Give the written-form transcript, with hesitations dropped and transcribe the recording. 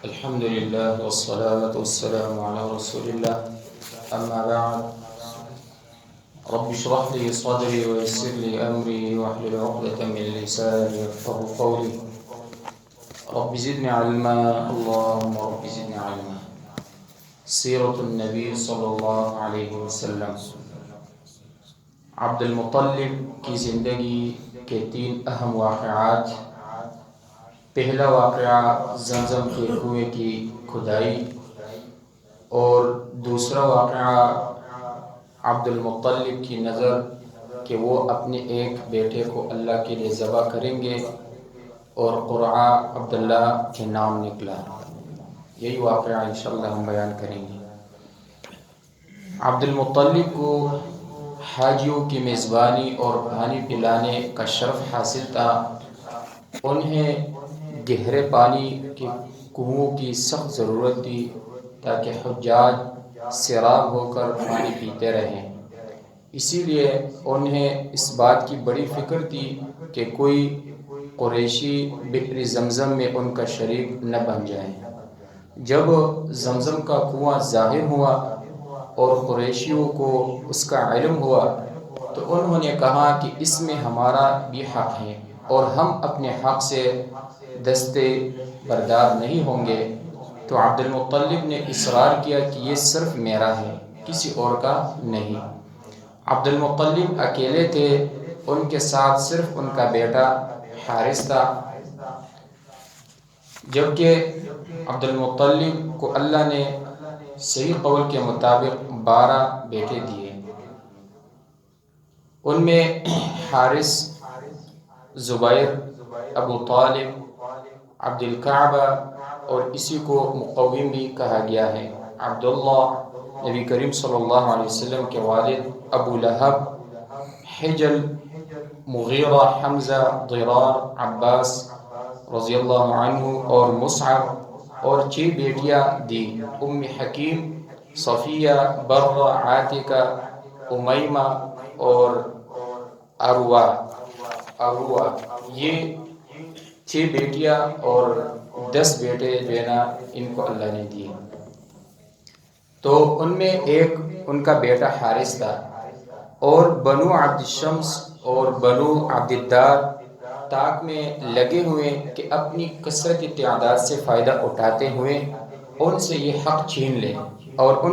الحمد لله والصلاة والسلام على رسول الله. أما بعد، رب اشرح لي صدري ويسر لي أمري واحلل عقدة من لساني يفقهوا قولي. رب زدني علما، اللهم رب زدني علما. سیرۃ النبی صلی اللہ علیہ وسلم. عبد المطلب کی زندگی کے 3 اہم واقعات. پہلا واقعہ زمزم کے کنویں کی کھدائی، اور دوسرا واقعہ عبد المطلب کی نظر کہ وہ اپنے ایک بیٹے کو اللہ کے لیے ذبح کریں گے، اور قرعہ عبداللہ کے نام نکلا. یہی واقعہ انشاءاللہ ہم بیان کریں گے. عبد المطلب کو حاجیوں کی میزبانی اور پانی پلانے کا شرف حاصل تھا. انہیں گہرے پانی کے کنووں کی سخت ضرورت تھی تاکہ حجاج سیراب ہو کر پانی پیتے رہیں. اسی لیے انہیں اس بات کی بڑی فکر تھی کہ کوئی قریشی بئر زمزم میں ان کا شریک نہ بن جائے. جب زمزم کا کنواں ظاہر ہوا اور قریشیوں کو اس کا علم ہوا تو انہوں نے کہا کہ اس میں ہمارا بھی حق ہے اور ہم اپنے حق سے دستے بردار نہیں ہوں گے. تو عبد المطلب نے اصرار کیا کہ یہ صرف میرا ہے، کسی اور کا نہیں. عبد المطلب اکیلے تھے، ان کے ساتھ صرف ان کا بیٹا حارث تھا. جبکہ عبد المطلب کو اللہ نے صحیح قول کے مطابق 12 بیٹے دیے. ان میں حارث، زبیر، ابو طالب، عبد الکعبہ، اور اسی کو مقوم بھی کہا گیا ہے. عبداللہ، نبی کریم صلی اللہ علیہ وسلم کے والد، ابو لہب، حجل، مغیرہ، حمزہ، ضرار، عباس رضی اللہ عنہ اور مصعب، اور 6 بیٹیاں دی: ام حکیم، صفیہ، برہ، عاتکہ، امیمہ اور عروہ. یہ 6 بیٹیاں اور 10 بیٹے جو ہے نا ان کو اللہ نے دیے. تو ان میں ایک ان کا بیٹا حارث تھا. اور بنو عبد الشمس اور بنو عبد الدار طاق میں لگے ہوئے کہ اپنی کثرت تعداد سے فائدہ اٹھاتے ہوئے ان سے یہ حق چھین لیں اور ان